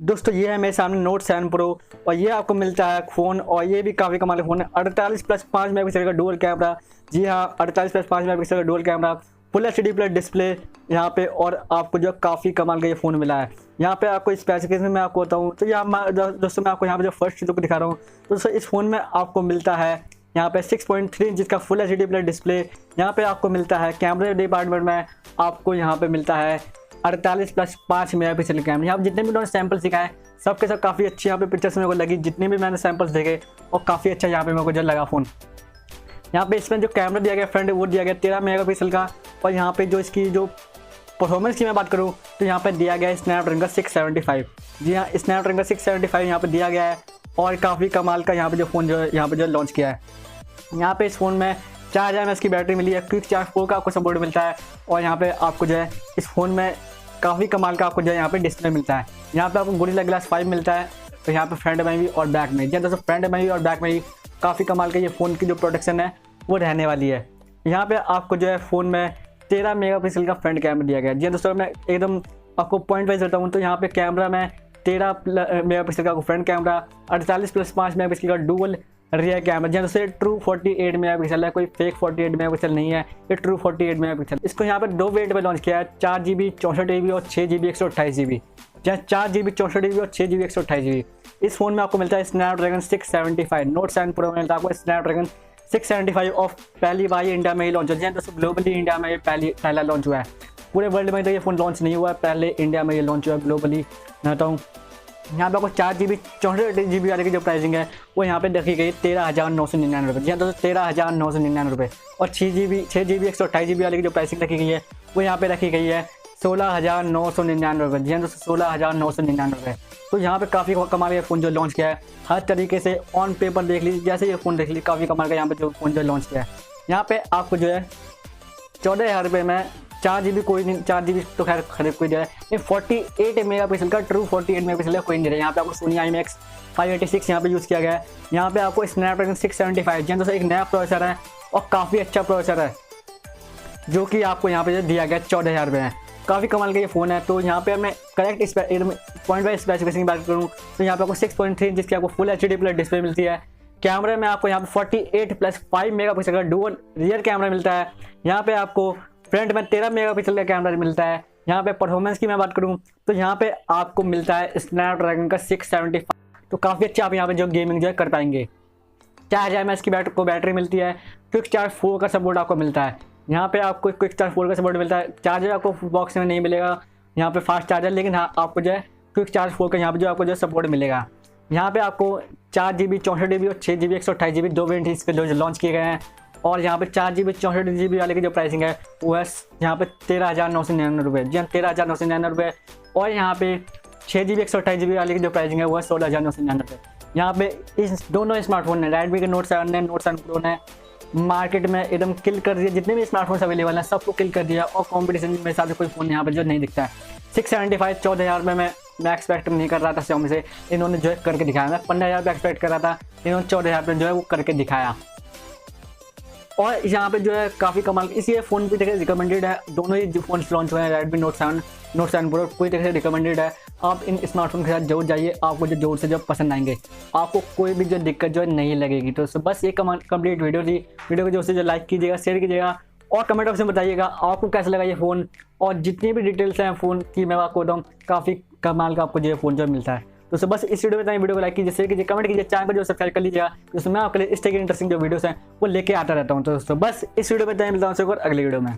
दोस्तों ये है मेरे सामने नोट 7 प्रो और ये आपको मिलता है फ़ोन और ये भी काफ़ी कमाल का फ़ोन है। 48+5 मेगापिक्सल का डुअल कैमरा, जी हाँ 48+5 मेगापिक्सल का dual camera, full HD plus display यहाँ पे, और आपको जो काफ़ी कमाल का ये फ़ोन मिला है। यहाँ पे आपको स्पेसिफिकेशन में आपको बताऊँ तो यहाँ दोस्तों मैं आपको यहाँ पे जो फर्स्ट लुक दिखा रहा हूँ, तो दोस्तों इस फ़ोन में आपको मिलता है यहाँ पे 6.3 इंच जिसका फुल एचडी प्लस डिस्प्ले। यहाँ पे आपको मिलता है कैमरे डिपार्टमेंट में आपको यहाँ पे मिलता है 48+5 मेगापिक्सल कैमरा। यहाँ जितने भी उन्होंने सैंपल सिखाए सबके सब काफ़ी अच्छी यहाँ पे पिक्चर्स मेरे को लगी, जितने भी मैंने सैंपल्स देखे और काफ़ी अच्छा यहाँ पे मेरे को जो लगा फ़ोन। यहाँ पे इसमें जो कैमरा दिया गया फ्रंट वो दिया गया 13 मेगापिक्सल का, और यहाँ पे जो इसकी जो परफॉर्मेंस की मैं बात करूँ तो यहाँ पे दिया गया है स्नैपड्रैगन का 675। जी हाँ स्नैपड्रैगन का 675 यहाँ पे दिया गया है, और काफ़ी कमाल का यहाँ पे जो फ़ोन जो यहाँ पे जो लॉन्च किया है। यहाँ पे इस फ़ोन में 4000 mAh की बैटरी मिली है, क्विक चार्ज 4 का आपको सपोर्ट मिलता है, और यहाँ पे आपको जो है इस फ़ोन में काफ़ी कमाल का आपको जो है यहाँ पे डिस्प्ले मिलता है। यहाँ पे आपको गोरिल्ला ग्लास 5 मिलता है, तो यहाँ पे फ्रंट में भी और बैक में, जी दोस्तों फ्रंट में भी और बैक में भी काफ़ी कमाल का ये फ़ोन की जो प्रोटेक्शन है वो रहने वाली है। यहाँ पे आपको जो है फ़ोन में 13 मेगापिक्सल का फ्रंट कैमरा दिया गया है। जी दोस्तों मैं एकदम आपको पॉइंट वाइज बताऊँ तो यहाँ पे कैमरा में 13 मेगापिक्सल का फ्रंट कैमरा, 48+5 मेगापिक्सल का डुअल रियर कैमरा, जहाँ से ट्रू 48 मेगापिक्सल है, कोई फेक 48 मेगापिक्सल नहीं है, ये ट्रू 48 मेगापिक्सल। इसको यहाँ पे 2 वेरिएंट में लॉन्च किया है, 4GB 64GB और 6GB 128GB। जहाँ 4GB 64GB और 6GB 128GB। इस फोन में आपको मिलता है स्नैपड्रैगन 675। नोट 7 प्रो में मिलता है आपको स्नैपड्रैगन 675 और पहली बार ये इंडिया में ही लॉन्च हुआ है। दोस्तों ग्लोबली इंडिया में ये पहला लॉन्च हुआ है, पूरे वर्ल्ड में तो ये फ़ोन लॉन्च नहीं हुआ है, पहले इंडिया में ये लॉन्च हुआ है ग्लोबली। मैं बताऊँ यहाँ पे आपको 4GB 64GB वाले की जो प्राइसिंग है वो यहाँ पे देखी गई 13,999 रुपये। यहाँ दोस्तों 13,999 रुपये, और 6GB 128GB वाले की जो प्राइसिंग रखी गई है वो यहाँ पे रखी गई है 16,999 रुपये। जी हाँ दोस्तों 16,999 रुपये। तो यहाँ पे काफ़ी कमाल का फ़ोन जो लॉन्च किया है, हर तरीके से ऑन पेपर देख लीजिए, जैसे ये फ़ोन देख लीजिए काफ़ी कमाल का यहाँ पे जो फ़ोन जो लॉन्च किया है। यहाँ पे आपको जो है 14,000 रुपये में 4GB कोई नहीं, 4GB तो खैर खरीद कोई दे रहा है, ये 48 मेगापिक्सल का ट्रू 48 मेगापिक्सल का कोई नहीं दे रहा है। यहाँ पे आपको सोनी IMX 586 यहाँ पे यूज़ किया गया है। यहाँ पे आपको स्नैपड्रैगन 675 जी दोस्तों एक नया प्रोसेसर है और काफ़ी अच्छा प्रोसेसर है, जो कि आपको यहाँ पे जो दिया गया 14,000 रुपये है। काफ़ी कमाल का ये फ़ोन है। तो यहाँ पे मैं करेक्ट पॉइंट वाइज स्पेसिफिकेशन की बात करूँ तो यहाँ पे आपको 6.3 जिसकी आपको फुल एचडी प्लस डिस्प्ले मिलती है। कैमरे में आपको यहाँ पे 48+5 मेगापिक्सल का डुअल रियर कैमरा मिलता है। यहाँ पे आपको फ्रंट में 13 मेगापिक्सल का कैमरा मिलता है। यहाँ पे परफॉर्मेंस की मैं बात करूँ तो यहाँ पे आपको मिलता है स्नैपड्रैगन का 675। तो काफ़ी अच्छा आप यहाँ पे जो गेमिंग जो है कर पाएंगे। 4000 mAh की बैटरी मिलती है, क्विक चार्ज 4 का सपोर्ट आपको मिलता है। यहाँ पे आपको क्विक चार्ज 4 का सपोर्ट मिलता है। चार्जर आपको बॉक्स में नहीं मिलेगा यहाँ पे फास्ट चार्जर, लेकिन हाँ आपको जो है क्विक चार्ज 4 का यहाँ पे जो आपको जो सपोर्ट मिलेगा। यहाँ पे आपको 4GB 64GB और 6GB 128GB 2 वेरिएंट इस पे जो लॉन्च किए गए हैं। और यहाँ पे 4GB 64GB वाले की जो प्राइसिंग है वो है यहाँ पे 13,999 रुपये। जी हाँ 13,999 रुपये। और यहाँ पे 6GB 128GB वाले की जो प्राइसिंग है वो है 16,999 रुपये। यहाँ पे इस दोनों स्मार्टफोन ने Redmi के Note 7 ने Note 7 Pro ने मार्केट में एकदम किल कर दिया, जितने भी स्मार्टफोन्स अवेलेबल हैं सबको किल कर दिया, और कॉम्पिटिशन में हिसाब से कोई फ़ोन यहाँ पर जो नहीं दिखता है। 675 14,000 रुपये में मैं एक्सपेक्ट नहीं कर रहा था Xiaomi से, इन्होंने जो है करके दिखाया। मैं 15,000 रुपये एक्सपेक्ट कर रहा था, इन्होंने 14,000 रुपये जो है वो करके दिखाया। और यहाँ पे जो है काफ़ी कमाल, इसी फ़ोन भी देखिए रिकमेंडेड है। दोनों ही जो फोन लॉन्च हुए हैं Redmi Note 7 Pro पूरी तरह से रिकमेंडेड है। आप इन स्मार्टफोन के साथ जरूर जाइए, आपको जो जोर से जो पसंद आएंगे, आपको कोई भी जो दिक्कत जो है नहीं लगेगी। तो बस ये कंप्लीट वीडियो थी। वीडियो को जो से जो लाइक कीजिएगा, शेयर कीजिएगा, और कमेंट बॉक्स में बताइएगा आपको कैसा लगा ये फ़ोन, और जितनी भी डिटेल्स हैं फ़ोन की मैं आपको बताऊँ, काफ़ी कमाल का आपको जो फ़ोन जो मिलता है। तो बस इस वीडियो में वीडियो को लाइक कीजिए, शेयर कीजिए, कमेंट कीजिए, चैनल पर जो सब्सक्राइब कर लीजिएगा, तो मैं आपके लिए इस तरह की इंटरेस्टिंग जो वीडियोस हैं वो लेके आता रहता हूँ। तो बस इस वीडियो में मिलता हूँ अगले वीडियो में।